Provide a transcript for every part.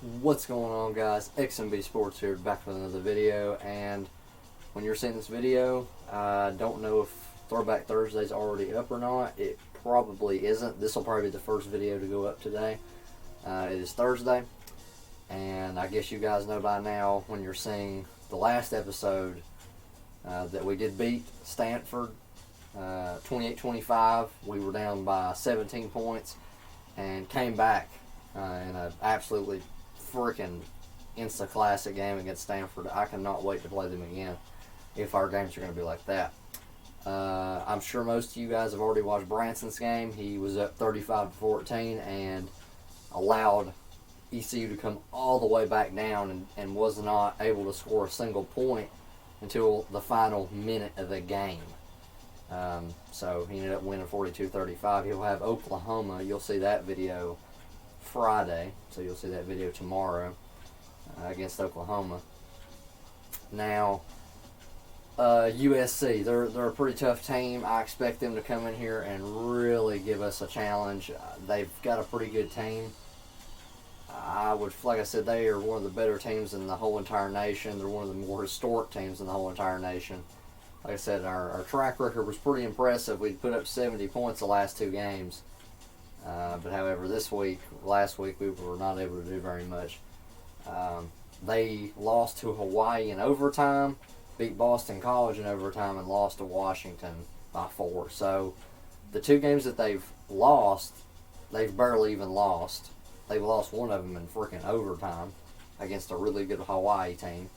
What's going on, guys? XMB Sports here, back with another video. And when you're seeing this video, I don't know if Throwback Thursday's already up or not. It probably isn't. This will probably be the first video to go up today. It is Thursday, and I guess you guys know by now, when you're seeing the last episode, that we did beat Stanford 28-25. We were down by 17 points and came back in an absolutely freaking insta-classic game against Stanford. I cannot wait to play them again if our games are going to be like that. I'm sure most of you guys have already watched Branson's game. He was up 35-14 and allowed ECU to come all the way back down and was not able to score a single point until the final minute of the game. So he ended up winning 42-35. He'll have Oklahoma. You'll see that video Friday, so you'll see that video tomorrow against Oklahoma. Now, USC, they're a pretty tough team. I expect them to come in here and really give us a challenge. They've got a pretty good team. Like I said, they are one of the better teams in the whole entire nation. They're one of the more historic teams in the whole entire nation. Like I said, our track record was pretty impressive. We put up 70 points the last two games. But however, last week, we were not able to do very much. They lost to Hawaii in overtime, beat Boston College in overtime, and lost to Washington by 4. So the two games that they've lost, they've barely even lost. They've lost one of them in freaking overtime against a really good Hawaii team.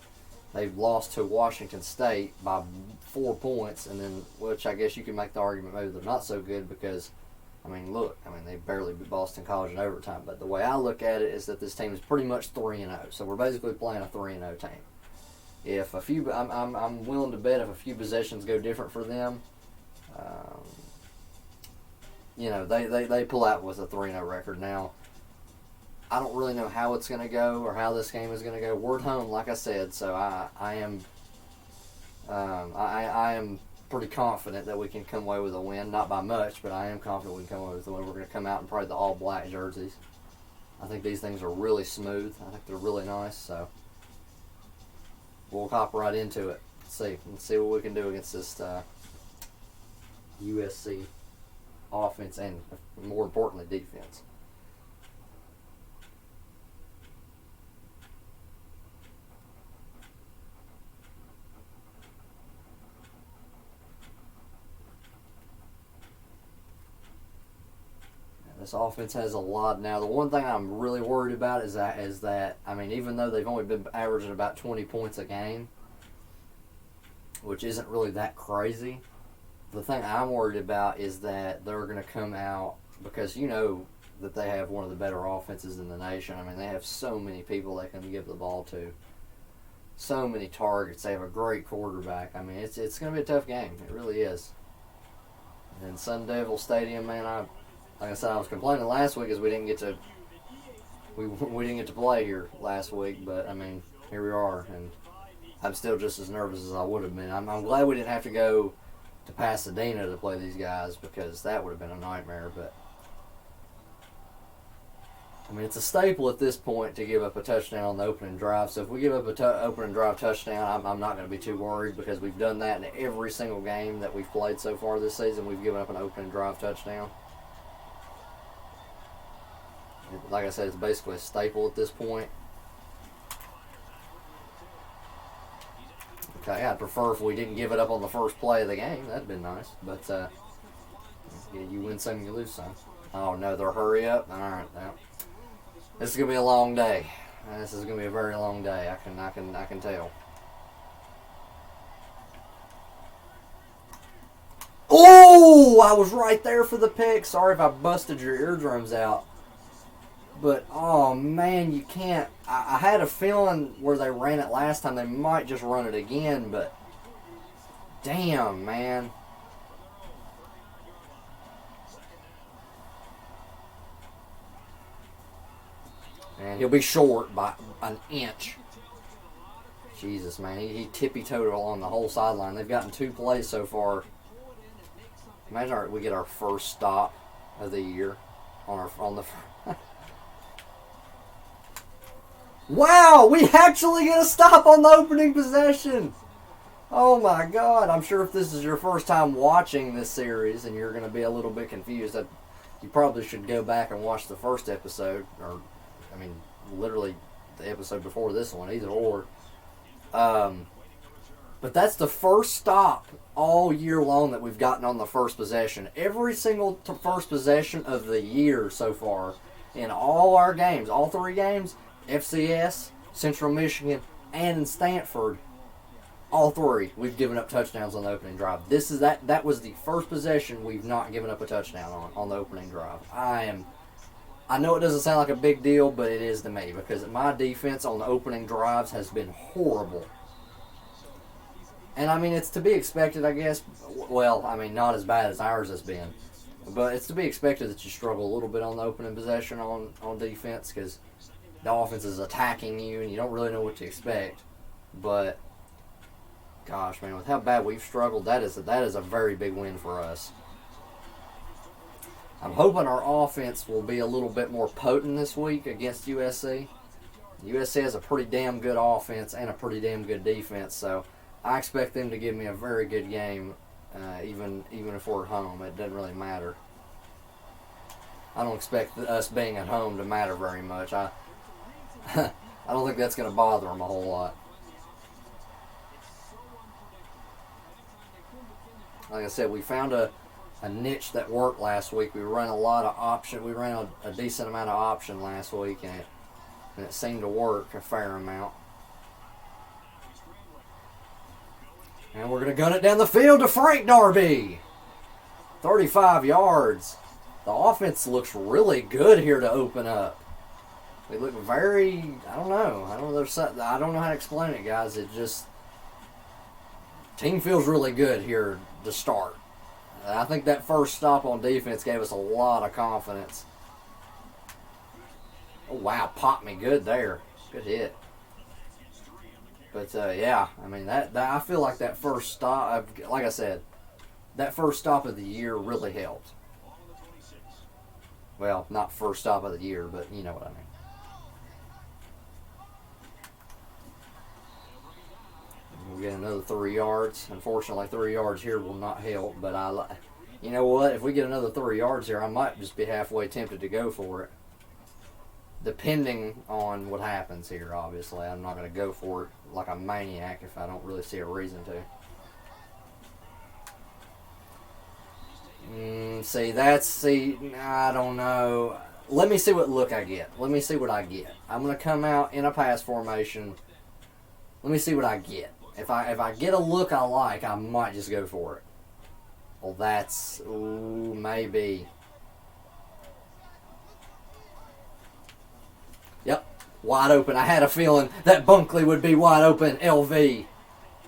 They've lost to Washington State by 4 points, and then, which I guess you can make the argument maybe they're not so good because, they barely beat Boston College in overtime. But the way I look at it is that this team is pretty much 3-0. So we're basically playing a 3-0 team. If a few, I'm willing to bet if a few possessions go different for them, they pull out with a 3-0 record. Now, I don't really know how it's going to go or how this game is going to go. We're at home, like I said, so I am pretty confident that we can come away with a win. Not by much, but I am confident we can come away with a win. We're going to come out in probably the all-black jerseys. I think these things are really smooth. I think they're really nice, so we'll hop right into it. Let's see what we can do against this USC offense and, more importantly, defense. This offense has a lot. Now, the one thing I'm really worried about is that even though they've only been averaging about 20 points a game, which isn't really that crazy, the thing I'm worried about is that they're going to come out, because you know that they have one of the better offenses in the nation. They have so many people they can give the ball to, so many targets. They have a great quarterback. It's going to be a tough game. It really is. And Sun Devil Stadium, man, like I said, I was complaining last week because we didn't get to play here last week, but here we are, and I'm still just as nervous as I would have been. I'm glad we didn't have to go to Pasadena to play these guys, because that would have been a nightmare. But it's a staple at this point to give up a touchdown on the opening drive. So if we give up a opening drive touchdown, I'm not going to be too worried, because we've done that in every single game that we've played so far this season. We've given up an opening drive touchdown. Like I said, it's basically a staple at this point. Okay, I'd prefer if we didn't give it up on the first play of the game. That'd been nice. But, you win some, you lose some. Oh, no, they're hurry up. All right, now. This is going to be a long day. This is going to be a very long day. I can tell. Oh, I was right there for the pick. Sorry if I busted your eardrums out. But, oh, man, you can't. I had a feeling where they ran it last time, they might just run it again, but damn, man. And he'll be short by an inch. Jesus, man. He tippy-toed along the whole sideline. They've gotten 2 plays so far. Imagine we get our first stop of the year on the Wow, we actually get a stop on the opening possession. Oh my God. I'm sure if this is your first time watching this series and you're going to be a little bit confused, you probably should go back and watch the first episode, or, I mean, literally the episode before this one, either or. But that's the first stop all year long that we've gotten on the first possession. Every single first possession of the year so far, in all our games, all 3 games, FCS, Central Michigan, and in Stanford, all 3, we've given up touchdowns on the opening drive. That was the first possession we've not given up a touchdown on the opening drive. I know it doesn't sound like a big deal, but it is to me, because my defense on the opening drives has been horrible. And I mean, it's to be expected, I guess. Well, I mean, not as bad as ours has been, but it's to be expected that you struggle a little bit on the opening possession on defense, because the offense is attacking you and you don't really know what to expect. But gosh, man, with how bad we've struggled, that is a very big win for us. I'm hoping our offense will be a little bit more potent this week against USC. USC has a pretty damn good offense and a pretty damn good defense, so I expect them to give me a very good game, even if we're at home. It doesn't really matter. I don't expect us being at home to matter very much. I don't think that's going to bother them a whole lot. Like I said, we found a niche that worked last week. We ran a lot of option. We ran a decent amount of option last week, and it seemed to work a fair amount. And we're going to gun it down the field to Frank Darby. 35 yards. The offense looks really good here to open up. They look very, I don't know. I don't know how to explain it, guys. It just, team feels really good here to start. I think that first stop on defense gave us a lot of confidence. Oh, wow, popped me good there. Good hit. But, yeah, I mean, that I feel like that first stop, like I said, that first stop of the year really helped. Well, not first stop of the year, but you know what I mean. We'll get another 3 yards. Unfortunately, 3 yards here will not help, but you know what? If we get another 3 yards here, I might just be halfway tempted to go for it. Depending on what happens here, obviously. I'm not going to go for it like a maniac if I don't really see a reason to. I don't know. Let me see what look I get. Let me see what I get. I'm going to come out in a pass formation. Let me see what I get. If I get a look I like, I might just go for it. Well, that's, maybe. Yep, wide open. I had a feeling that Bunkley would be wide open. LV.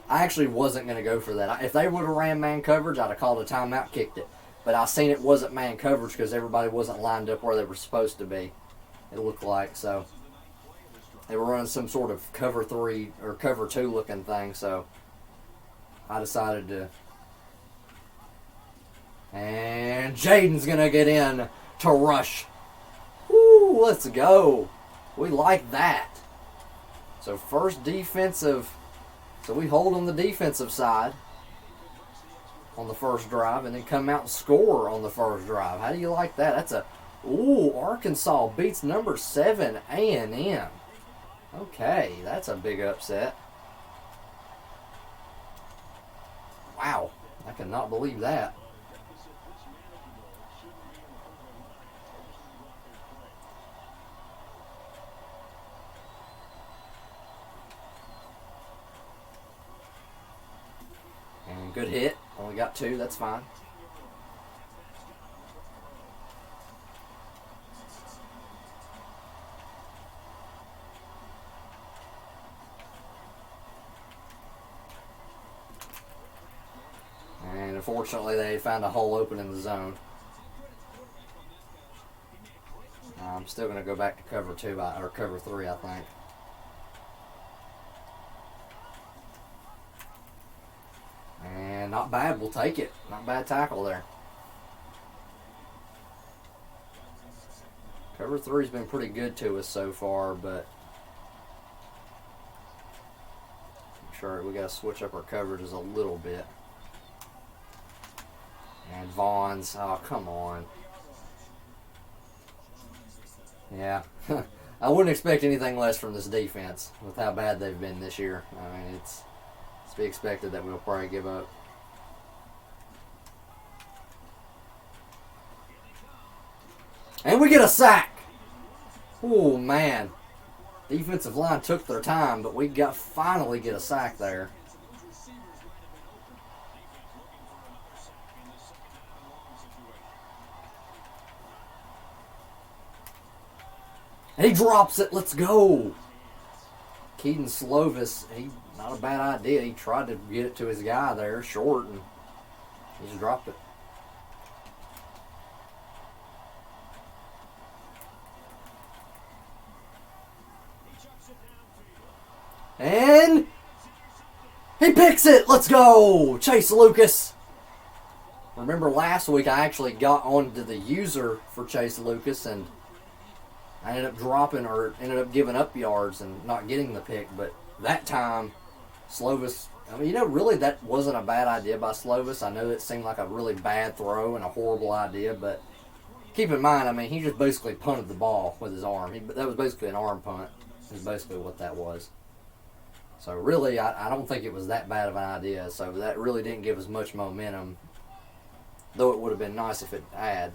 I actually wasn't going to go for that. If they would have ran man coverage, I'd have called a timeout, kicked it. But I seen it wasn't man coverage because everybody wasn't lined up where they were supposed to be, it looked like. So they were running some sort of cover 3 or cover 2 looking thing. So I decided to. And Jaden's going to get in to rush. Woo, let's go. We like that. So first defensive. So we hold on the defensive side on the first drive and then come out and score on the first drive. How do you like that? Arkansas beats number 7 A&M. Okay, that's a big upset. Wow, I cannot believe that. And good hit. Only got 2, that's fine. And unfortunately, they found a hole open in the zone. I'm still going to go back to cover 2 or cover 3, I think. And not bad, we'll take it. Not bad tackle there. Cover 3's been pretty good to us so far, but sure we got to switch up our coverages a little bit. And Vaughn's, oh, come on. Yeah. I wouldn't expect anything less from this defense with how bad they've been this year. I mean, it's to be expected that we'll probably give up. And we get a sack. Oh, man. Defensive line took their time, but we finally get a sack there. He drops it. Let's go. Keaton Slovis, not a bad idea. He tried to get it to his guy there, short, and he just dropped it. And he picks it. Let's go. Chase Lucas. Remember last week I actually got onto the user for Chase Lucas, and I ended up dropping or ended up giving up yards and not getting the pick. But that time, Slovis, I mean, really that wasn't a bad idea by Slovis. I know it seemed like a really bad throw and a horrible idea, but keep in mind, I mean, he just basically punted the ball with his arm. That was basically an arm punt, is basically what that was. So really, I don't think it was that bad of an idea. So that really didn't give us much momentum, though it would have been nice if it had.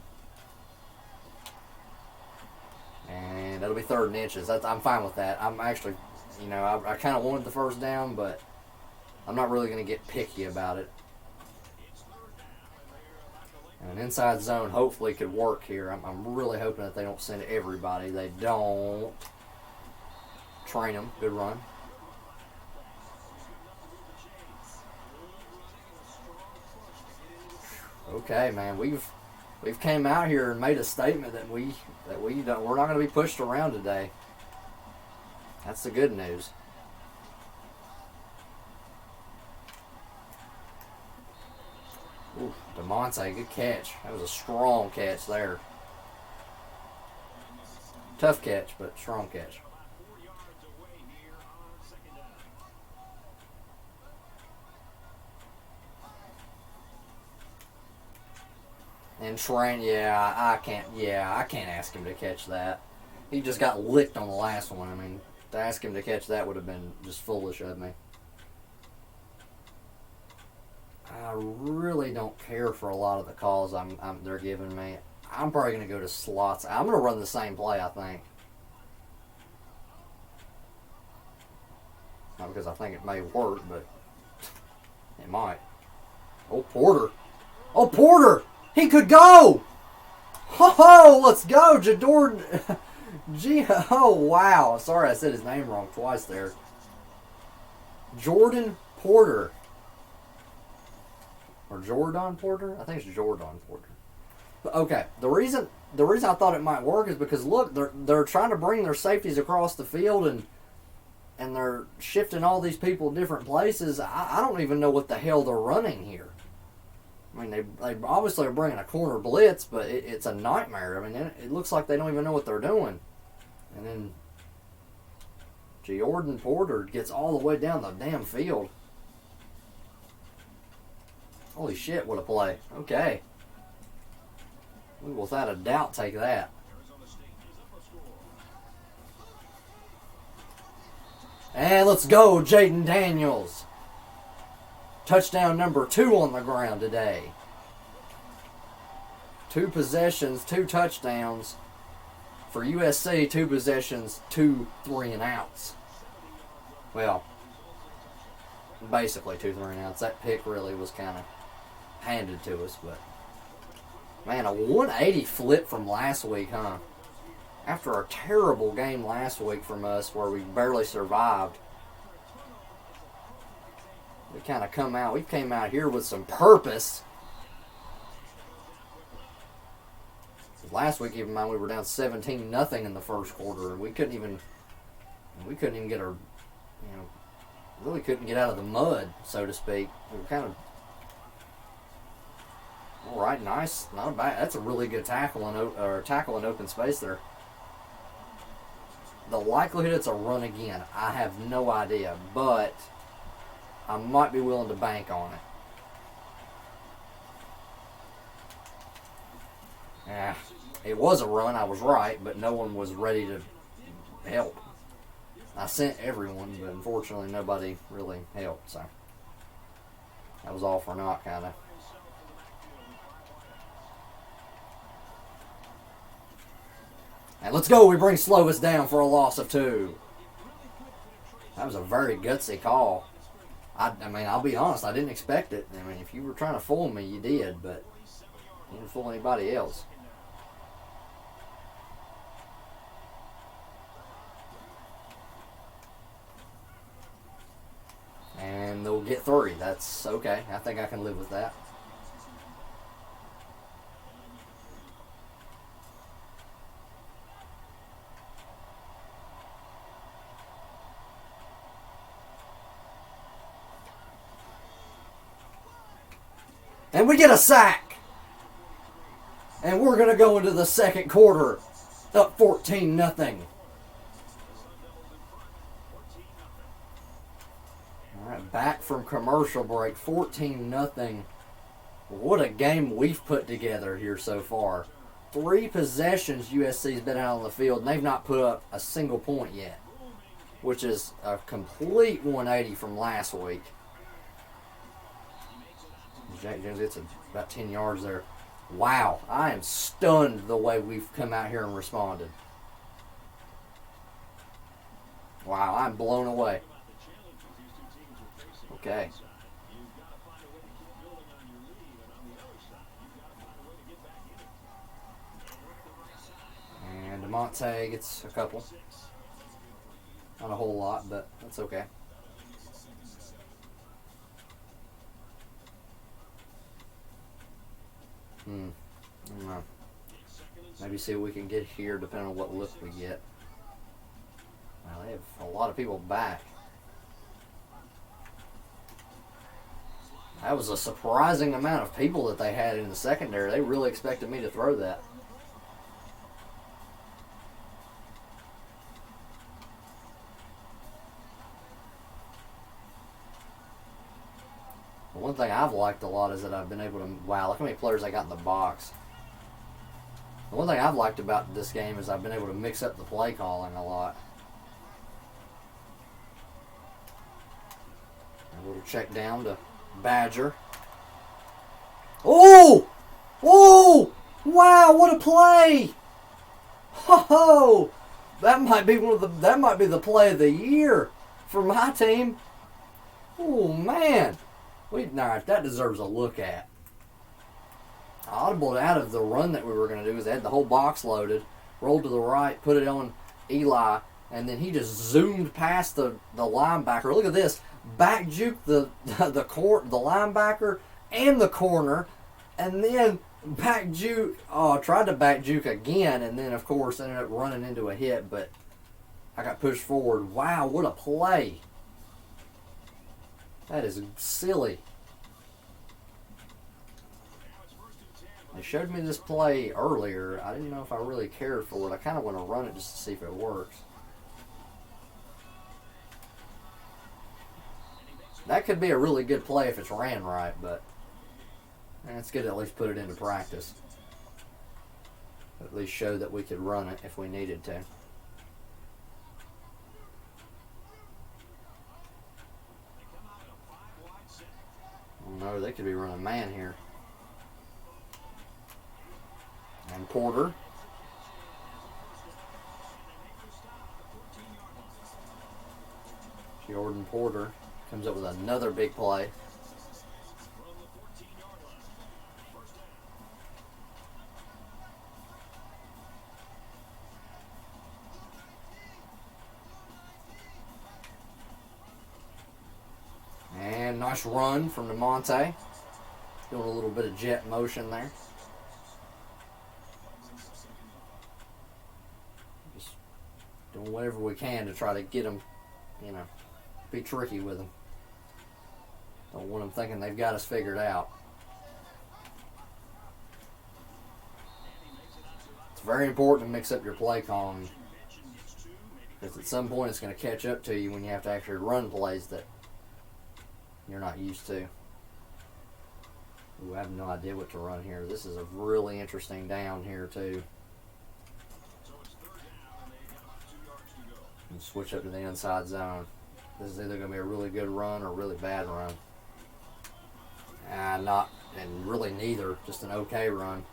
And that'll be 3rd and inches. I'm fine with that. I'm actually, I kind of wanted the first down, but I'm not really going to get picky about it. And an inside zone hopefully could work here. I'm really hoping that they don't send everybody. They don't. Train them. Good run. Okay, man. We've came out here and made a statement that we're not going to be pushed around today. That's the good news. Ooh, DeMonte, good catch. That was a strong catch there. Tough catch, but strong catch. And Trent, I can't ask him to catch that. He just got licked on the last one. I mean, to ask him to catch that would have been just foolish of me. I really don't care for a lot of the calls they're giving me. I'm probably going to go to slots. I'm going to run the same play, I think. Not because I think it may work, but it might. Oh, Porter. Oh, Porter! He could go! Oh, let's go, Jador. Oh, wow. Sorry I said his name wrong twice there. Jordan Porter. Or Jordan Porter? I think it's Jordan Porter. But okay, the reason I thought it might work is because, look, they're trying to bring their safeties across the field and they're shifting all these people different places. I don't even know what the hell they're running here. I mean, they obviously are bringing a corner blitz, but it's a nightmare. I mean, it looks like they don't even know what they're doing. And then Jordan Porter gets all the way down the damn field. Holy shit, what a play. Okay. We will without a doubt take that. And let's go, Jaden Daniels. Touchdown number 2 on the ground today. 2 possessions, 2 touchdowns. For USC, 2 possessions, 2 3-and-outs. Well, basically 2 3-and-outs. That pick really was kind of handed to us, but man, a 180 flip from last week, huh? After a terrible game last week from us where we barely survived. We came out here with some purpose. Last week, even mind, we were down 17-0 in the first quarter, and we couldn't even get our, really couldn't get out of the mud, so to speak. We were kind of, all right, nice, not bad. That's a really good tackle in open space there. The likelihood it's a run again, I have no idea, but I might be willing to bank on it. Yeah, it was a run. I was right, but no one was ready to help. I sent everyone, but unfortunately nobody really helped. So that was all for naught, kind of. And let's go. We bring Slovis down for a loss of 2. That was a very gutsy call. I mean, I'll be honest. I didn't expect it. I mean, if you were trying to fool me, you did, but you didn't fool anybody else. And they'll get 3. That's okay. I think I can live with that. And we get a sack. And we're going to go into the second quarter up 14-0. All right, back from commercial break, 14-0. What a game we've put together here so far. 3 possessions USC's been out on the field, and they've not put up a single point yet, which is a complete 180 from last week. Jack Jones gets about 10 yards there. Wow, I am stunned the way we've come out here and responded. Wow, I'm blown away. Okay. And DeMonte gets a couple. Not a whole lot, but that's okay. I don't know. Maybe see what we can get here depending on what look we get. Well, they have a lot of people back. That was a surprising amount of people that they had in the secondary. They really expected me to throw that. The one thing I've liked a lot is that I've been able to... Wow, look how many players I got in the box. The one thing I've liked about this game is I've been able to mix up the play calling a lot. A little check down to Badger. Oh! Oh! Wow, what a play! Ho! That might be the play of the year for my team. Oh man. That deserves a look at. I audibled out of the run that we were going to do because they had the whole box loaded, rolled to the right, put it on Eli, and then he just zoomed past the linebacker. Look at this. Back juke the linebacker and the corner, and then tried to back juke again, and then of course ended up running into a hit, but I got pushed forward. Wow, what a play. That is silly. They showed me this play earlier. I didn't know if I really cared for it. I kind of want to run it just to see if it works. That could be a really good play if it's ran right, but it's good to at least put it into practice. At least show that we could run it if we needed to. Oh no, they could be running man here. And Porter. Jordan Porter comes up with another big play. And nice run from DeMonte. Doing a little bit of jet motion there. Just doing whatever we can to try to get them, be tricky with them. Don't want them thinking they've got us figured out. It's very important to mix up your play calling, because at some point it's going to catch up to you when you have to actually run plays that you're not used to. Ooh, I have no idea what to run here. This is a really interesting down here, too. And switch up to the inside zone. This is either going to be a really good run or a really bad run. And really neither, just an okay run.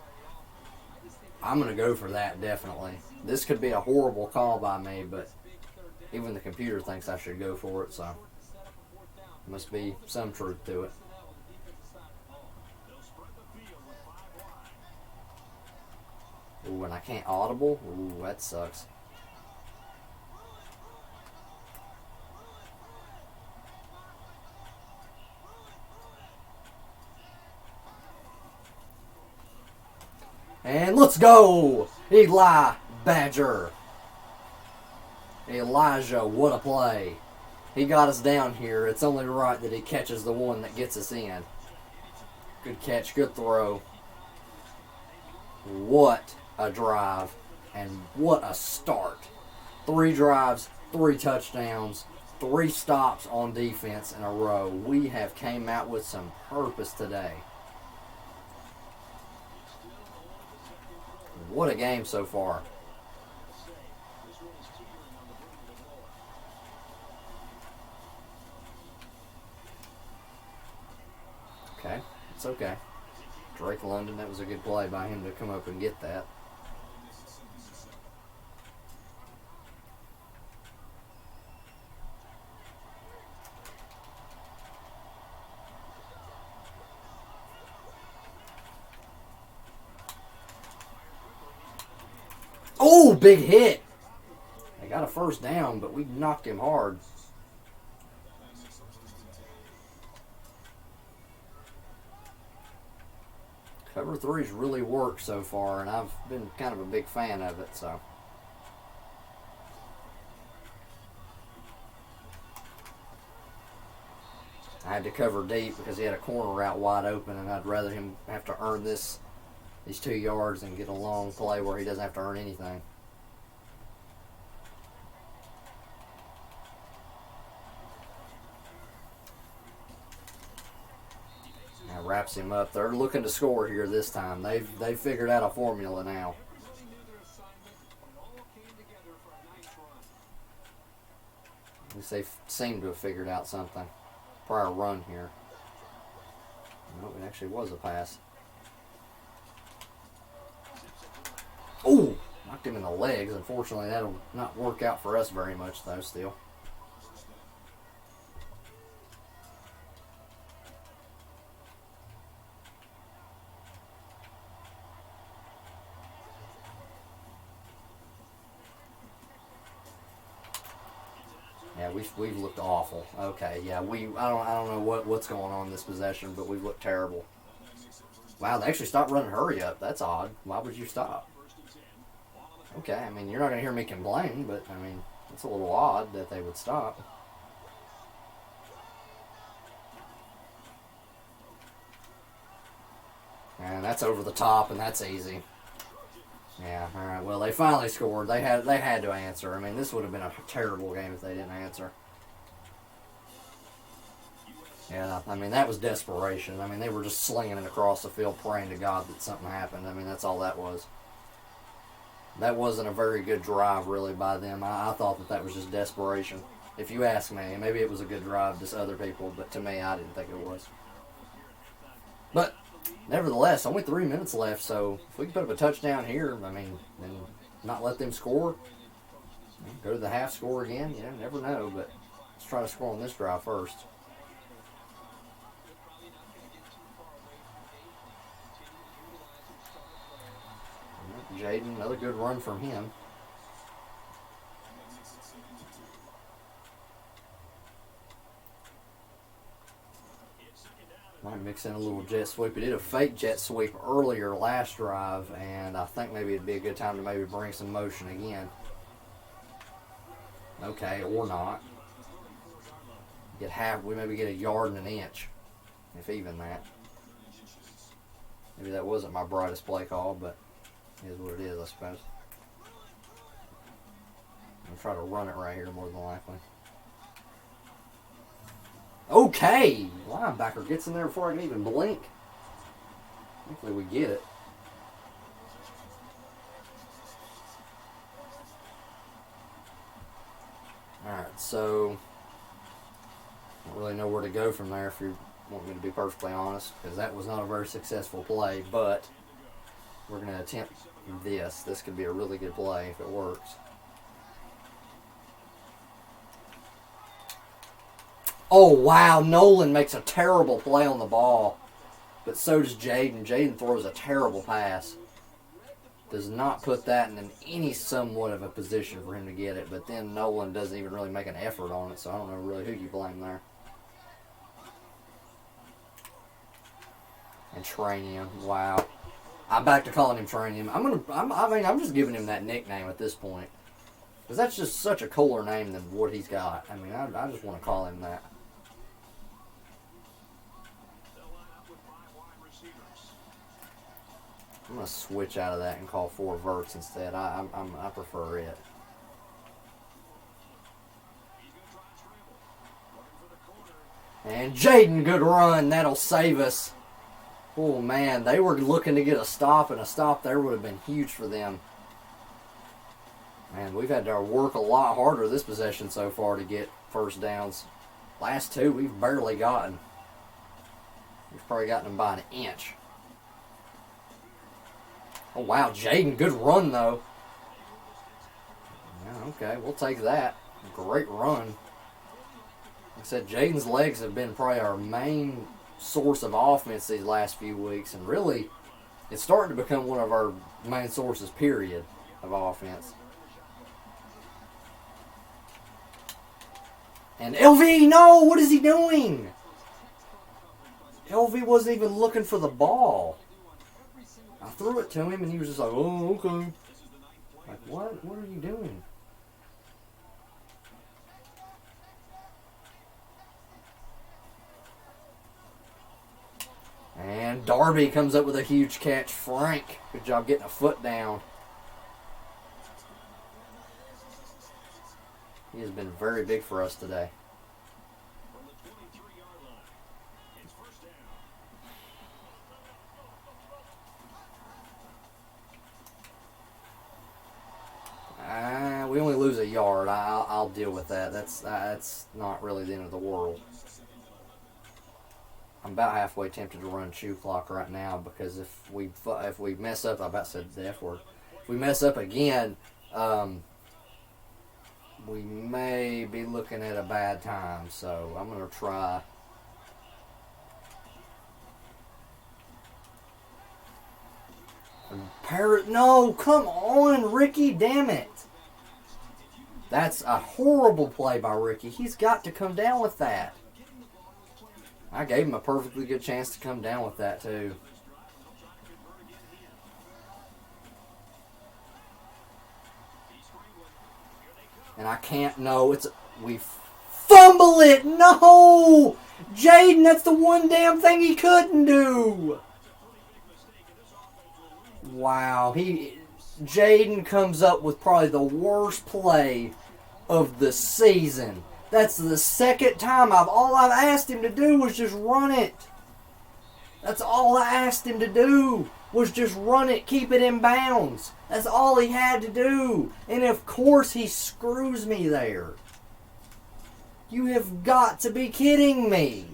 I'm going to go for that, definitely. This could be a horrible call by me, but even the computer thinks I should go for it, so must be some truth to it. Ooh, and I can't audible? Ooh, that sucks. And let's go! Eli Badger. Elijah, what a play. He got us down here. It's only right that he catches the one that gets us in. Good catch, good throw. What a drive. And what a start. 3 drives, 3 touchdowns, 3 stops on defense in a row. We have came out with some purpose today. What a game so far. Okay, it's okay. Drake London, that was a good play by him to come up and get that. Oh, big hit. They got a first down, but we knocked him hard. Cover 3's really worked so far, and I've been kind of a big fan of it, so. I had to cover deep because he had a corner out wide open, and I'd rather him have to earn these 2 yards and get a long play where he doesn't have to earn anything. Now wraps him up. They're looking to score here this time. They've figured out a formula now. At least they seem to have figured out something. Prior run here. No, it actually was a pass. Oh, knocked him in the legs. Unfortunately, that'll not work out for us very much, though, still. Yeah, we've looked awful. Okay, yeah, I don't know what's going on in this possession, but we've looked terrible. Wow, they actually stopped running hurry up. That's odd. Why would you stop? Okay, I mean, you're not going to hear me complain, but, I mean, it's a little odd that they would stop. And that's over the top, and that's easy. Yeah, all right, well, they finally scored. They had to answer. I mean, this would have been a terrible game if they didn't answer. Yeah, I mean, that was desperation. I mean, they were just slinging it across the field, praying to God that something happened. I mean, that's all that was. That wasn't a very good drive, really, by them. I thought that was just desperation. If you ask me, maybe it was a good drive to other people, but to me, I didn't think it was. But, nevertheless, only 3 minutes left, so if we can put up a touchdown here, I mean, and not let them score, go to the half score again, you never know, but let's try to score on this drive first. Jaden, another good run from him. Might mix in a little jet sweep. We did a fake jet sweep earlier last drive, and I think maybe it'd be a good time to maybe bring some motion again. Okay, or not. We maybe get a yard and an inch, if even that. Maybe that wasn't my brightest play call, but it is what it is, I suppose. I'll try to run it right here more than likely. Okay. Linebacker gets in there before I can even blink. Hopefully we get it. Alright, so I don't really know where to go from there if you want me to be perfectly honest, because that was not a very successful play, but we're going to attempt this. This could be a really good play if it works. Oh, wow. Nolan makes a terrible play on the ball, but so does Jaden. Jaden throws a terrible pass. Does not put that in any somewhat of a position for him to get it, but then Nolan doesn't even really make an effort on it, so I don't know really who you blame there. And Tranium, wow. I'm back to calling him Tranium. I'm just giving him that nickname at this point, because that's just such a cooler name than what he's got. I mean, I just want to call him that. I'm going to switch out of that and call 4 verts instead. I prefer it. And Jaden, good run. That'll save us. Oh, man. They were looking to get a stop, and a stop there would have been huge for them. Man, we've had to work a lot harder this possession so far to get first downs. Last 2, we've barely gotten. We've probably gotten them by an inch. Oh, wow, Jaden, good run, though. Yeah, okay, we'll take that. Great run. Like I said, Jaden's legs have been probably our main source of offense these last few weeks, and really, it's starting to become one of our main sources, period, of offense. And LV, no! What is he doing? LV wasn't even looking for the ball. I threw it to him, and he was just like, oh, okay. Like, what? What are you doing? And Darby comes up with a huge catch. Frank, good job getting a foot down. He has been very big for us today. We only lose a yard. I'll deal with that. That's not really the end of the world. I'm about halfway tempted to run shoe clock right now, because if we mess up, I about said the F word. If we mess up again, we may be looking at a bad time. So I'm gonna try. No, come on, Ricky, damn it. That's a horrible play by Ricky. He's got to come down with that. I gave him a perfectly good chance to come down with that, too. And I can't, no, we fumble it, no! Jaden, that's the one damn thing he couldn't do. Wow, Jaden comes up with probably the worst play of the season. That's the second time all I've asked him to do was just run it. That's all I asked him to do was just run it, keep it in bounds. That's all he had to do. And of course he screws me there. You have got to be kidding me.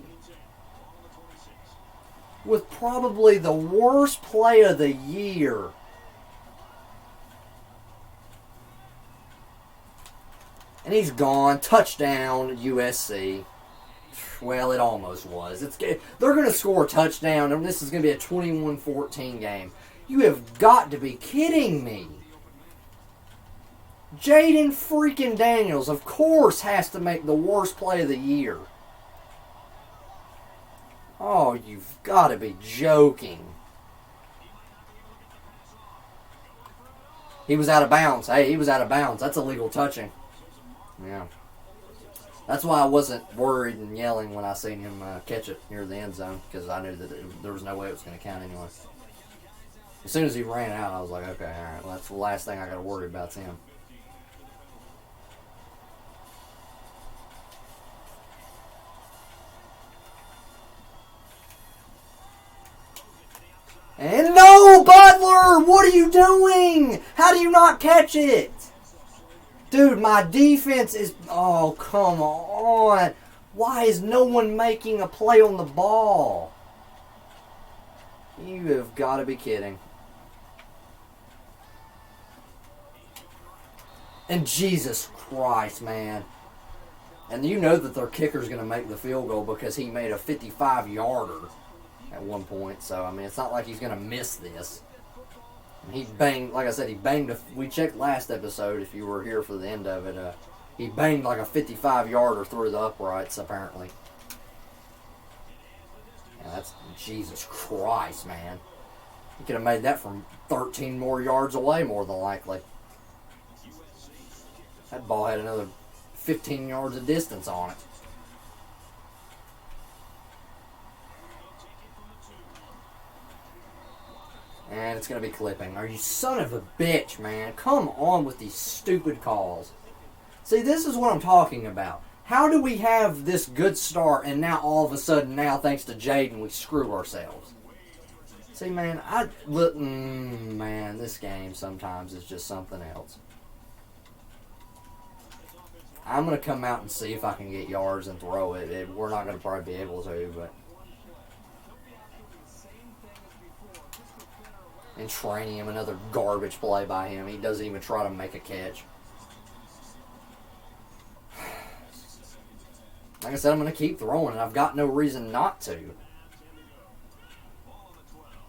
With probably the worst play of the year. And he's gone. Touchdown, USC. Well, it almost was. They're going to score a touchdown, and this is going to be a 21-14 game. You have got to be kidding me. Jaden freaking Daniels, of course, has to make the worst play of the year. Oh, you've got to be joking. He was out of bounds. Hey, he was out of bounds. That's illegal touching. Yeah. That's why I wasn't worried and yelling when I seen him catch it near the end zone, because I knew that there was no way it was going to count anyway. As soon as he ran out, I was like, okay, all right, well, that's the last thing I got to worry about is him. And no, Butler! What are you doing? How do you not catch it? Dude, my defense is... Oh, come on. Why is no one making a play on the ball? You have got to be kidding. And Jesus Christ, man. And you know that their kicker's going to make the field goal because he made a 55-yarder at one point. So, I mean, it's not like he's going to miss this. And he banged, like I said, he banged, we checked last episode, if you were here for the end of it, he banged like a 55-yarder through the uprights, apparently. And that's, Jesus Christ, man. He could have made that from 13 more yards away, more than likely. That ball had another 15 yards of distance on it. And it's going to be clipping. Are you son of a bitch, man? Come on with these stupid calls. See, this is what I'm talking about. How do we have this good start and now all of a sudden, now thanks to Jaden, we screw ourselves? See, man, man, this game sometimes is just something else. I'm going to come out and see if I can get yards and throw it. We're not going to probably be able to, but... And training him, another garbage play by him. He doesn't even try to make a catch. Like I said, I'm going to keep throwing it. I've got no reason not to.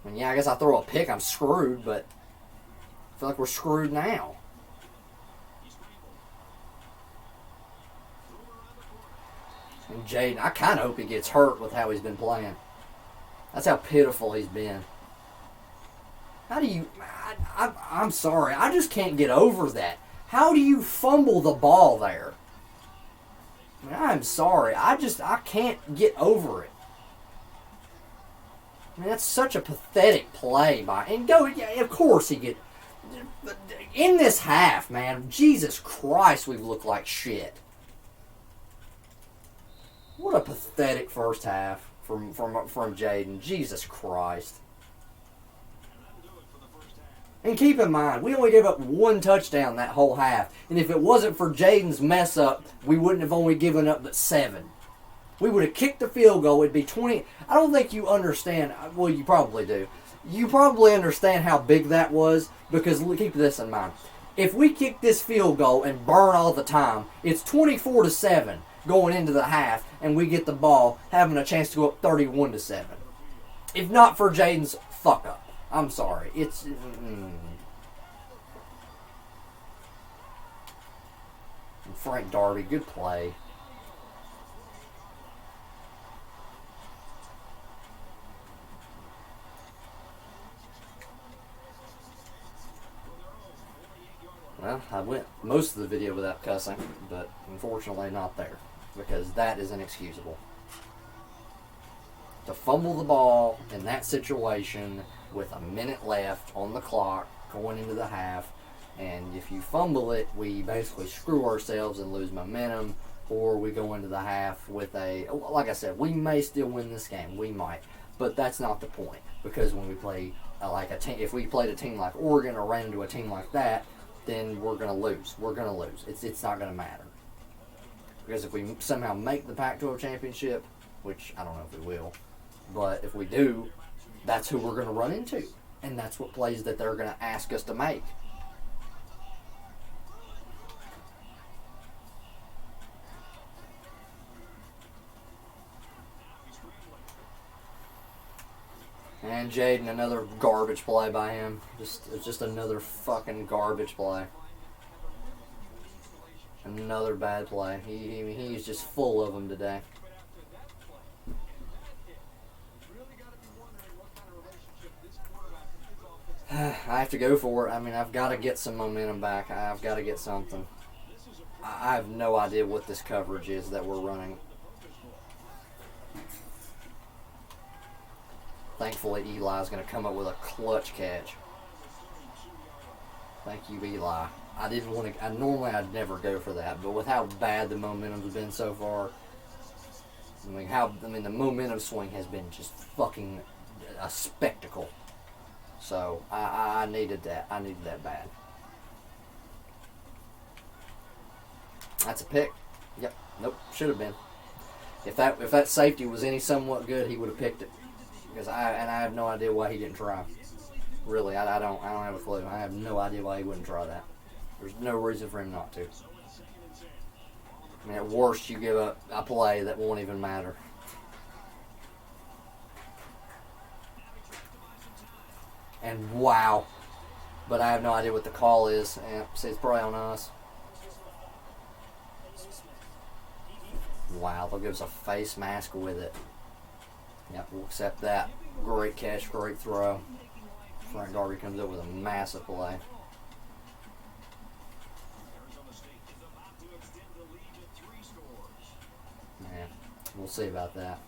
I mean, yeah, I guess I throw a pick, I'm screwed, but I feel like we're screwed now. And Jaden, I kind of hope he gets hurt with how he's been playing. That's how pitiful he's been. How do you... I'm sorry. I just can't get over that. How do you fumble the ball there? I mean, I'm sorry. I can't get over it. I mean, that's such a pathetic play by... And yeah, of course he get... In this half, man, Jesus Christ, we look like shit. What a pathetic first half from Jaden. Jesus Christ. And keep in mind, we only gave up one touchdown that whole half. And if it wasn't for Jaden's mess up, we wouldn't have only given up but 7. We would have kicked the field goal. It'd be 20. I don't think you understand. Well, you probably do. You probably understand how big that was because keep this in mind. If we kick this field goal and burn all the time, it's 24-7 going into the half, and we get the ball having a chance to go up 31-7. If not for Jaden's fuck up. I'm sorry. It's... Frank Darby, good play. Well, I went most of the video without cussing, but unfortunately not there, because that is inexcusable. To fumble the ball in that situation with a minute left on the clock going into the half, and if you fumble it, we basically screw ourselves and lose momentum, or we go into the half with a, like I said, we may still win this game, we might, but that's not the point, because when we play like a team, if we played a team like Oregon or ran into a team like that, then we're going to lose. We're going to lose. It's not going to matter. Because if we somehow make the Pac-12 championship, which I don't know if we will, but if we do, that's who we're going to run into. And that's what plays that they're going to ask us to make. And Jaden, another garbage play by him. Just another fucking garbage play. Another bad play. He's just full of them today. I have to go for it. I mean, I've got to get some momentum back. I've got to get something. I have no idea what this coverage is that we're running. Thankfully, Eli's going to come up with a clutch catch. Thank you, Eli. I didn't want to. Normally, I'd never go for that, but with how bad the momentum's been so far, the momentum swing has been just fucking a spectacle. So I needed that. I needed that bad. That's a pick. Yep. Nope. Should have been. If that safety was any somewhat good, he would have picked it. Because I have no idea why he didn't try. Really, I don't have a clue. I have no idea why he wouldn't try that. There's no reason for him not to. I mean, at worst, you give up a play that won't even matter. And wow. But I have no idea what the call is. See, it's probably on us. Wow, they'll give us a face mask with it. Yep, we'll accept that. Great catch, great throw. Frank Darby comes up with a massive play. Yeah, we'll see about that.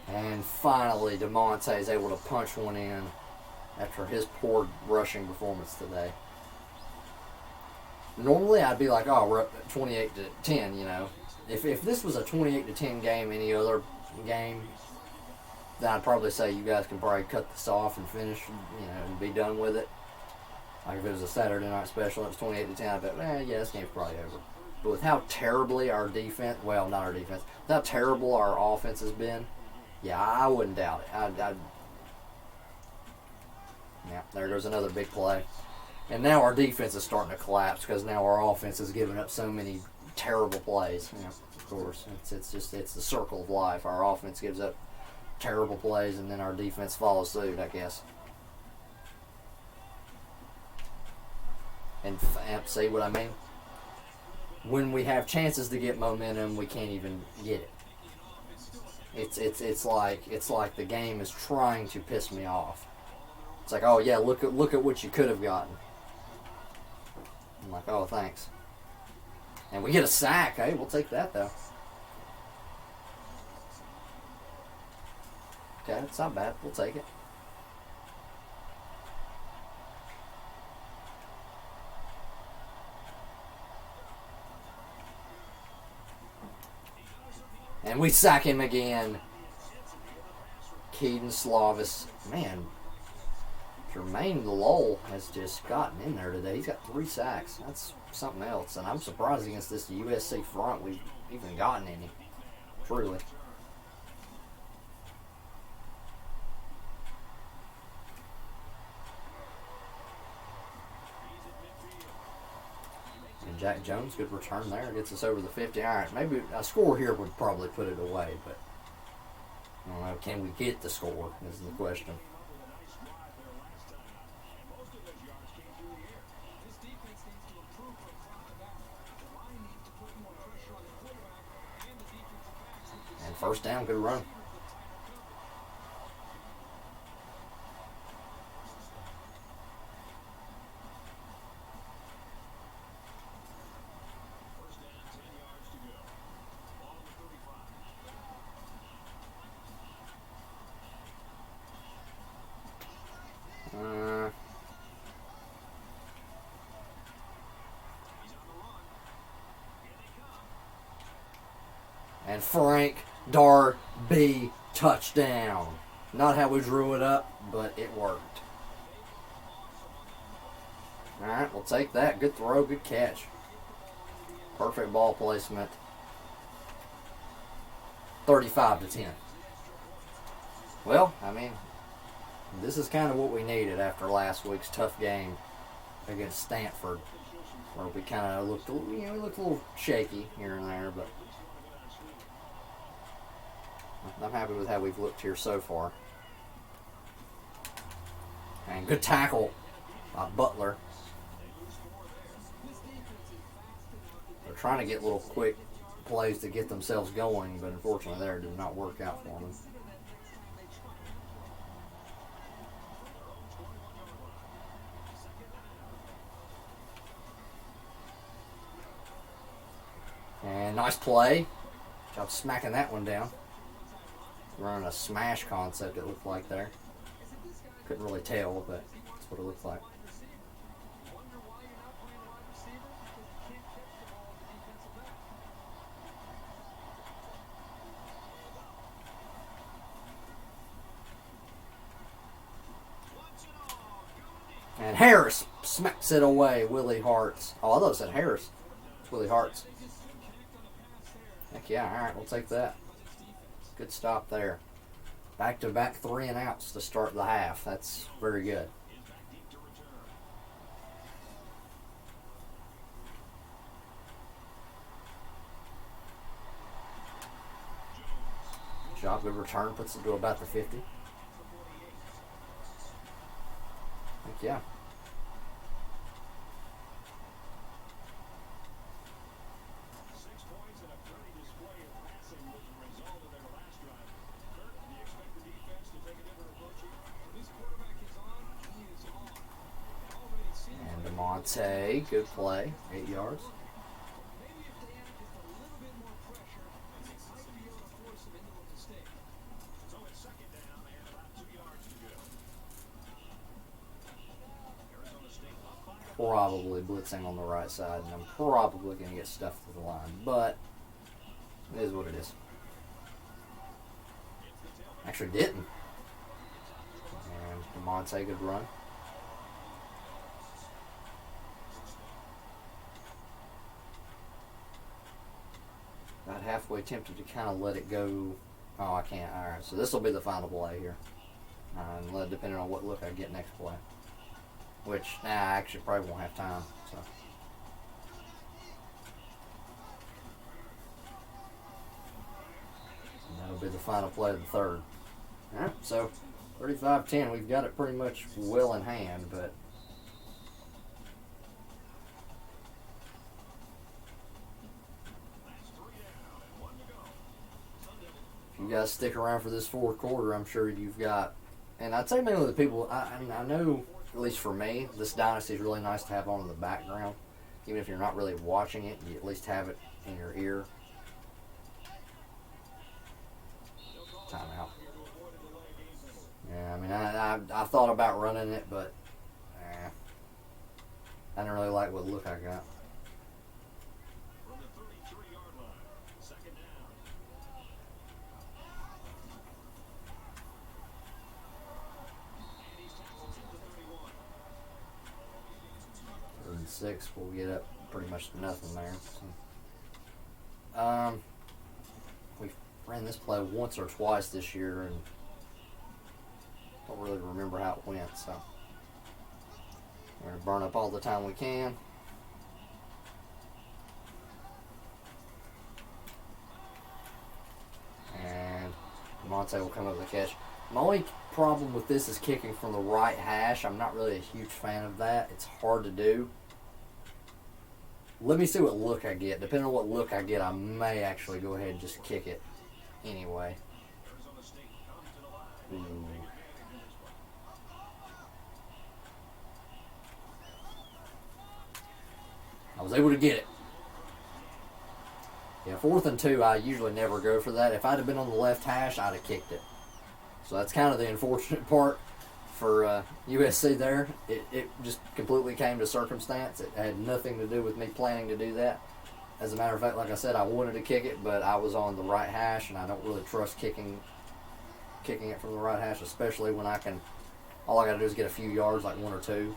And finally, DeMonte is able to punch one in after his poor rushing performance today. Normally, I'd be like, oh, we're up 28-10, you know. If this was a 28-10 game, any other game, then I'd probably say you guys can probably cut this off and finish, you know, and be done with it. Like if it was a Saturday night special and it was 28-10, I'd bet, yeah, this game's probably over. But with how terribly our defense, well, not our defense, with how terrible our offense has been, yeah, I wouldn't doubt it. Yeah, there goes another big play. And now our defense is starting to collapse because now our offense is giving up so many terrible plays. Yeah, of course, it's the circle of life. Our offense gives up terrible plays, and then our defense follows suit, I guess. And see what I mean? When we have chances to get momentum, we can't even get it. It's like the game is trying to piss me off. It's like, oh yeah, look at what you could have gotten. I'm like, oh, thanks. And we get a sack. Hey, we'll take that, though. Okay, it's not bad. We'll take it. And we sack him again. Keaton Slavis. Man, Jermaine Lowell has just gotten in there today. He's got 3 sacks. That's something else. And I'm surprised against this USC front we've even gotten any. Truly. And Jack Jones, good return there. Gets us over the 50. All right, maybe a score here would probably put it away, but I don't know. Can we get the score is the question. First down, good run. And Frank Darby touchdown. Not how we drew it up, but it worked. All right, we'll take that. Good throw, good catch. Perfect ball placement. 35-10. Well, I mean, this is kind of what we needed after last week's tough game against Stanford, where we kind of looked, we looked a little shaky here and there, but I'm happy with how we've looked here so far. And good tackle by Butler. They're trying to get little quick plays to get themselves going, but unfortunately there it did not work out for them. And nice play. Job smacking that one down. Running a smash concept, it looked like there. Couldn't really tell, but that's what it looked like. And Harris smacks it away. Willie Hart's. Oh, I thought it said Harris. It's Willie Hart's. Heck yeah, alright, we'll take that. Good stop there. Back-to-back 3 and outs to start the half. That's very good. Job, good return, puts it to about the 50. Heck yeah. And DeMonte, good play, 8 yards. Probably blitzing on the right side, and I'm probably going to get stuffed to the line, but it is what it is. Actually didn't. And DeMonte, good run. About halfway tempted to kind of let it go. Oh, I can't. All right, so this will be the final play here. And depending on what look I get next play. Which, I actually probably won't have time. So. And that'll be the final play of the third. Alright, so 35-10. We've got it pretty much well in hand, but if you guys stick around for this fourth quarter, I'm sure you've got, and I'd say mainly the people, I know, at least for me, this dynasty is really nice to have on in the background. Even if you're not really watching it, you at least have it in your ear. Timeout. Yeah, I mean, I thought about running it, but I didn't really like what look I got. And 6, we'll get up pretty much to nothing there. So, we ran this play once or twice this year, and don't really remember how it went. So we're gonna burn up all the time we can. And Monte will come up with the catch. My only problem with this is kicking from the right hash. I'm not really a huge fan of that. It's hard to do. Let me see what look I get. Depending on what look I get, I may actually go ahead and just kick it anyway. I was able to get it. Yeah, 4th and 2, I usually never go for that. If I'd have been on the left hash, I'd have kicked it. So that's kind of the unfortunate part for USC there. It just completely came to circumstance. It had nothing to do with me planning to do that. As a matter of fact, like I said, I wanted to kick it, but I was on the right hash, and I don't really trust kicking it from the right hash, especially when all I got to do is get a few yards, like 1 or 2.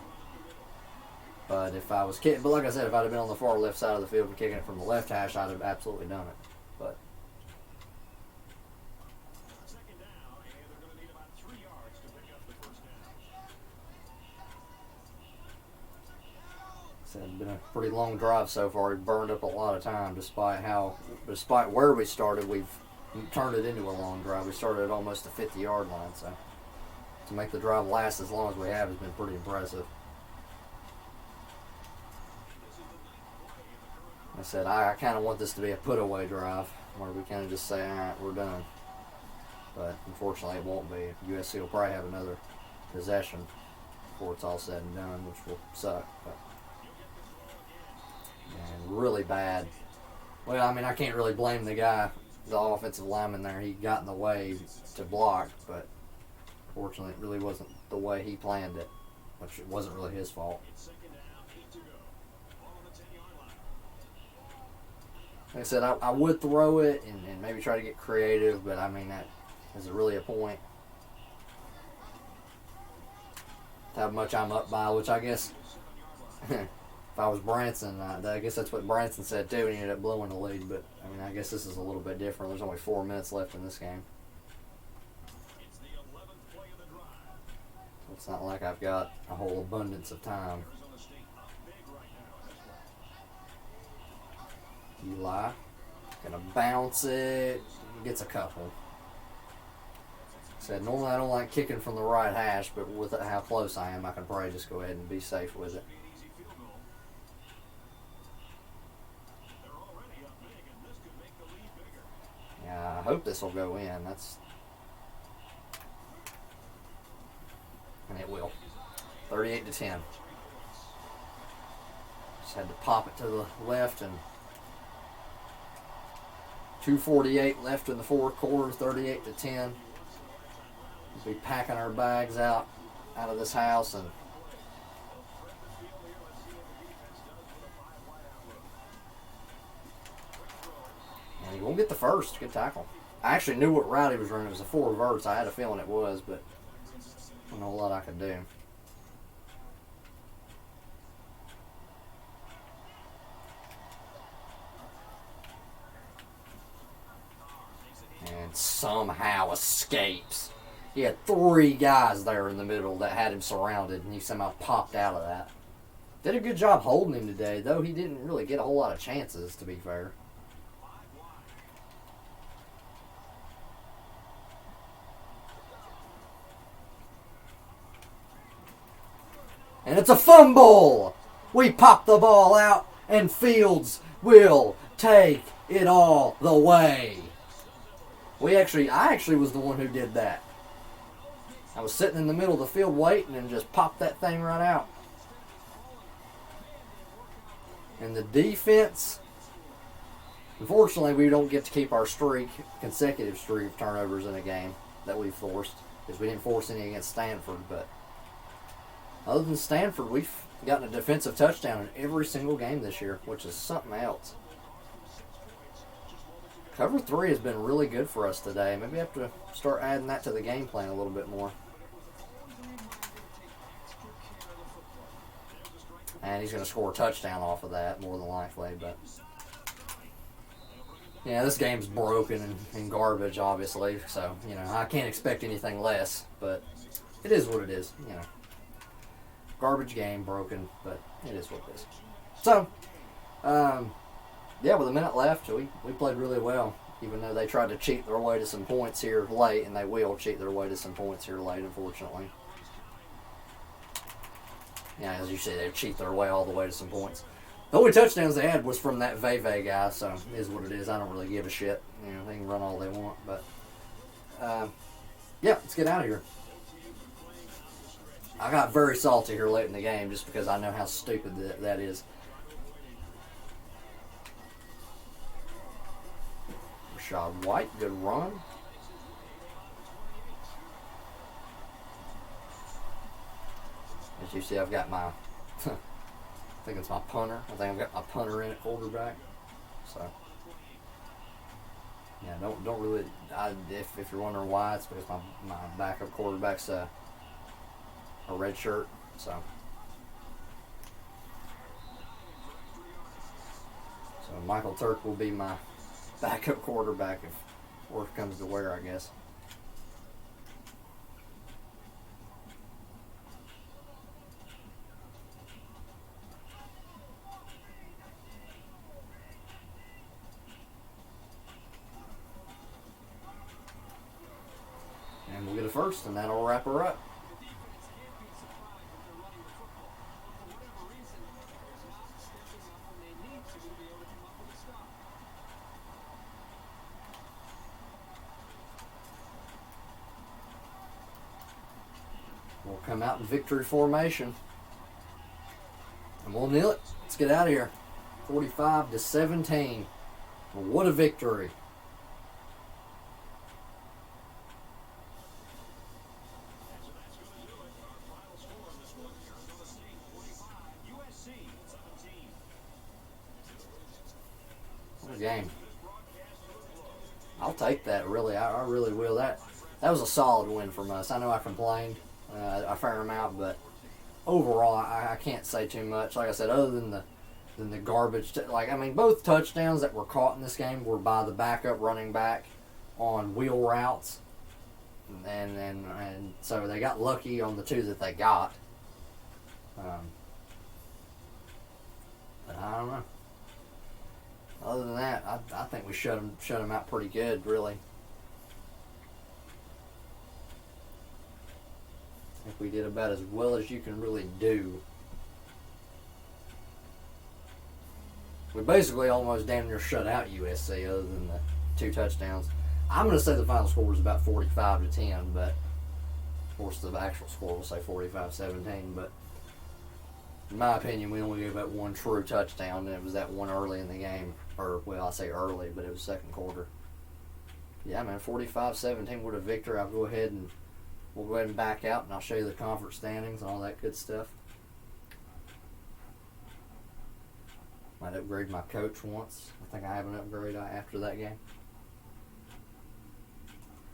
But if I was kicking, but like I said, if I'd have been on the far left side of the field and kicking it from the left hash, I'd have absolutely done it. But it's been a pretty long drive so far. We've burned up a lot of time, despite where we started, we've turned it into a long drive. We started at almost the 50-yard line, so to make the drive last as long as we have has been pretty impressive. I said, I kind of want this to be a put-away drive, where we kind of just say, all right, we're done. But unfortunately, it won't be. USC will probably have another possession before it's all said and done, which will suck. But, and really bad. Well, I mean, I can't really blame the guy, the offensive lineman there. He got in the way to block, but fortunately, it really wasn't the way he planned it, which it wasn't really his fault. Like I said, I would throw it and maybe try to get creative, but I mean, that is really a point. how much I'm up by, which I guess if I was Branson, I guess that's what Branson said too, and he ended up blowing the lead. But I mean, I guess this is a little bit different. There's only 4 minutes left in this game. It's not like I've got a whole abundance of time. Eli gonna bounce it, gets a couple. Said normally I don't like kicking from the right hash, but with how close I am, I can probably just go ahead and be safe with it. Yeah, I hope this will go in. And it will. 38-10. Just had to pop it to the left, and 2:48 left in the fourth quarter. 38-10. We'll be packing our bags out of this house, and he won't get the first. Good tackle. I actually knew what route he was running. It was a 4 verts. I had a feeling it was, but I don't know a lot I could do. And somehow escapes. He had 3 guys there in the middle that had him surrounded, and he somehow popped out of that. Did a good job holding him today, though he didn't really get a whole lot of chances, to be fair. And it's a fumble! We pop the ball out, and Fields will take it all the way. I actually was the one who did that. I was sitting in the middle of the field waiting and just popped that thing right out. And the defense, unfortunately, we don't get to keep our consecutive streak of turnovers in a game that we forced, because we didn't force any against Stanford. But other than Stanford, we've gotten a defensive touchdown in every single game this year, which is something else. Cover 3 has been really good for us today. Maybe we have to start adding that to the game plan a little bit more. And he's going to score a touchdown off of that, more than likely. But yeah, this game's broken and garbage, obviously. So, I can't expect anything less. But it is what it is, Garbage game, broken, but it is what it is. So, yeah, with a minute left, we played really well, even though they tried to cheat their way to some points here late, and they will cheat their way to some points here late, unfortunately. Yeah, as you see, they cheat their way all the way to some points. The only touchdowns they had was from that Veve guy, so it is what it is. I don't really give a shit. They can run all they want, but yeah, let's get out of here. I got very salty here late in the game just because I know how stupid that is. Rashad White, good run. As you see, I've got my, I think it's my punter. I think I've got my punter in at quarterback. So, yeah, don't really. If you're wondering why, it's because my backup quarterback's a red shirt. So Michael Turk will be my backup quarterback if worst comes to where, I guess. And we'll get a first, and that'll wrap her up. We'll come out in victory formation, and we'll kneel it. Let's get out of here. 45-17. Well, what a victory. What a game. I'll take that, really. I really will. That was a solid win from us. I know I complained a fair amount, but overall, I can't say too much. Like I said, other than the garbage. Both touchdowns that were caught in this game were by the backup running back on wheel routes, and so they got lucky on the two that they got. But I don't know. Other than that, I think we shut them out pretty good, really. I think we did about as well as you can really do. We basically almost damn near shut out USC, other than the 2 touchdowns. I'm going to say the final score was about 45-10, but of course the actual score will say 45-17. But in my opinion, we only gave up 1 true touchdown, and it was that one early in the game. Or, well, I say early, but it was second quarter. Yeah, man, 45-17 with a victory. We'll go ahead and back out, and I'll show you the conference standings and all that good stuff. Might upgrade my coach once. I think I have an upgrade after that game.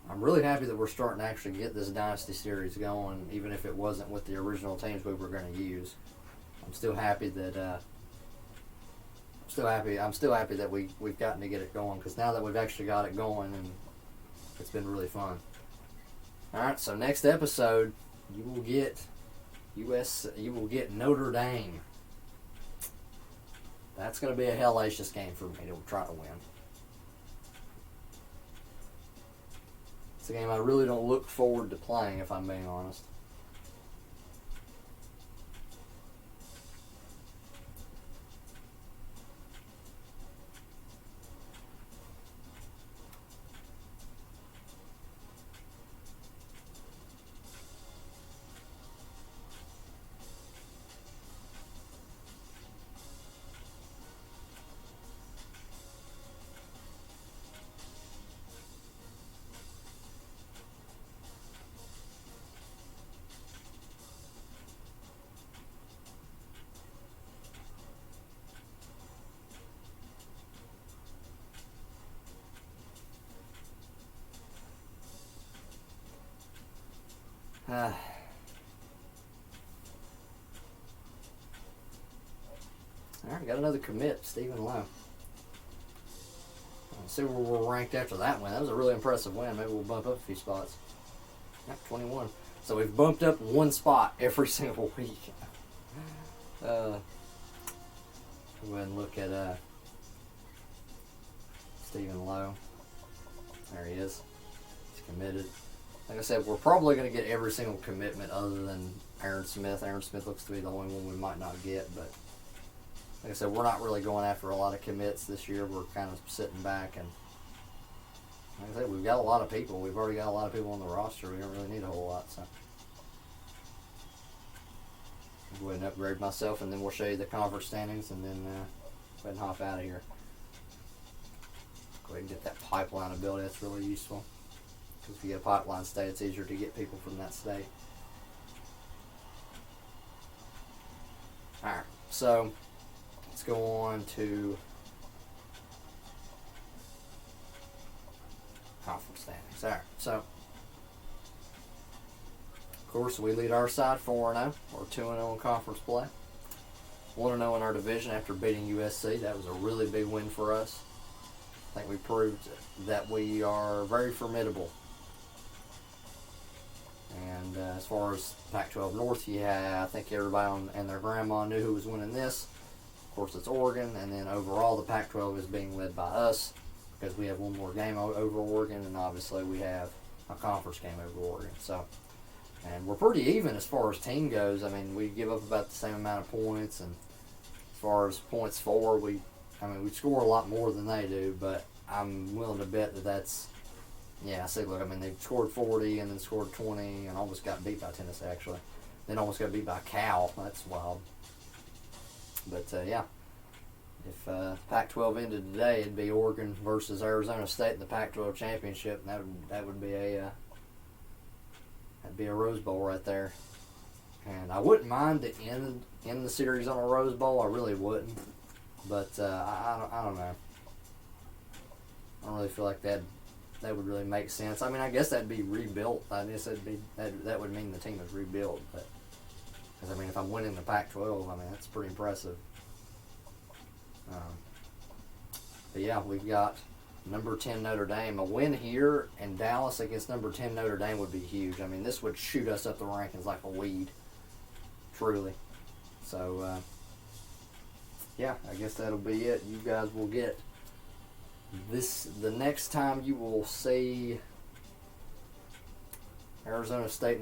I'm really happy that we're starting to actually get this Dynasty series going, even if it wasn't with the original teams we were going to use. I'm still happy that we've gotten to get it going, because now that we've actually got it going, and it's been really fun. All right, so next episode, you will get Notre Dame. That's going to be a hellacious game for me to try to win. It's a game I really don't look forward to playing, if I'm being honest. All right, got another commit, Stephen Lowe. Let's see where we're ranked after that win. That was a really impressive win. Maybe we'll bump up a few spots. Yep, 21. So we've bumped up 1 spot every single week. Go ahead and look at Stephen Lowe. There he is. He's committed. Like I said, we're probably going to get every single commitment other than Aaron Smith. Aaron Smith looks to be the only one we might not get, but like I said, we're not really going after a lot of commits this year. We're kind of sitting back, and like I said, we've got a lot of people. We've already got a lot of people on the roster. We don't really need a whole lot, so I'll go ahead and upgrade myself, and then we'll show you the conference standings, and then go ahead and hop out of here. Go ahead and get that pipeline ability. That's really useful. Because if you get a pipeline state, it's easier to get people from that state. Alright, so let's go on to conference standings. Alright, so of course we lead our side 4-0. We're 2-0 in conference play. 1-0 in our division after beating USC. That was a really big win for us. I think we proved that we are very formidable. And as far as Pac-12 North, I think everybody and their grandma knew who was winning this. Of course, it's Oregon, and then overall the Pac-12 is being led by us because we have one more game over Oregon, and obviously we have a conference game over Oregon. So, and we're pretty even as far as team goes. I mean, we give up about the same amount of points, and as far as points for, we score a lot more than they do, but I'm willing to bet that's. Yeah, see, look, I mean, they scored 40 and then scored 20 and almost got beat by Tennessee, actually. Then almost got beat by Cal. That's wild. But, yeah, if Pac-12 ended today, it'd be Oregon versus Arizona State in the Pac-12 championship, and that would be that'd be a Rose Bowl right there. And I wouldn't mind to end the series on a Rose Bowl. I really wouldn't. But I don't know. I don't really feel like that would really make sense. I mean, I guess that'd be rebuilt. I guess that would mean the team is rebuilt, but Because, I mean, if I'm winning the Pac-12, I mean, that's pretty impressive. But, yeah, we've got number 10 Notre Dame. A win here in Dallas against number 10 Notre Dame would be huge. I mean, this would shoot us up the rankings like a weed, truly. So, yeah, I guess that'll be it. You guys will get this. The next time you will see Arizona State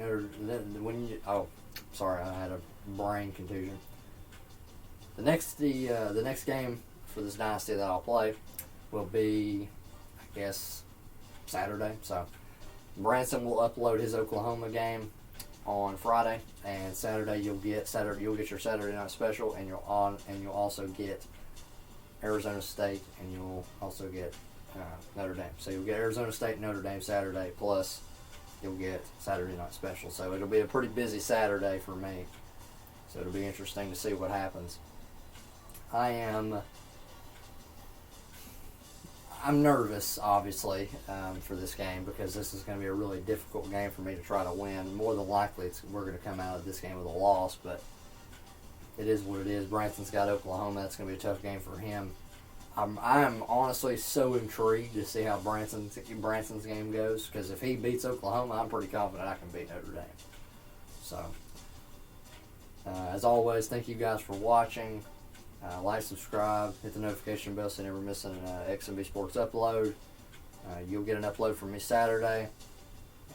sorry, I had a brain contusion. The next game for this dynasty that I'll play will be, I guess, Saturday. So Branson will upload his Oklahoma game on Friday, and Saturday you'll get your Saturday night special, and you'll also get Arizona State, and you'll also get Notre Dame. So you'll get Arizona State and Notre Dame Saturday, plus you'll get Saturday night special. So it'll be a pretty busy Saturday for me. So it'll be interesting to see what happens. I'm nervous, obviously, for this game, because this is going to be a really difficult game for me to try to win. More than likely, we're going to come out of this game with a loss, but it is what it is. Branson's got Oklahoma. That's going to be a tough game for him. I'm honestly so intrigued to see how Branson's game goes, because if he beats Oklahoma, I'm pretty confident I can beat Notre Dame. So, as always, thank you guys for watching. Like, subscribe, hit the notification bell so you never miss an XMB Sports upload. You'll get an upload from me Saturday,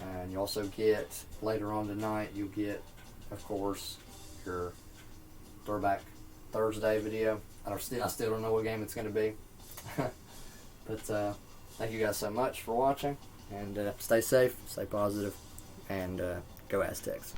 and you also get, later on tonight, you'll get, of course, your Throwback Thursday video. I still don't know what game it's going to be. But thank you guys so much for watching, and stay safe, stay positive, and go Aztecs.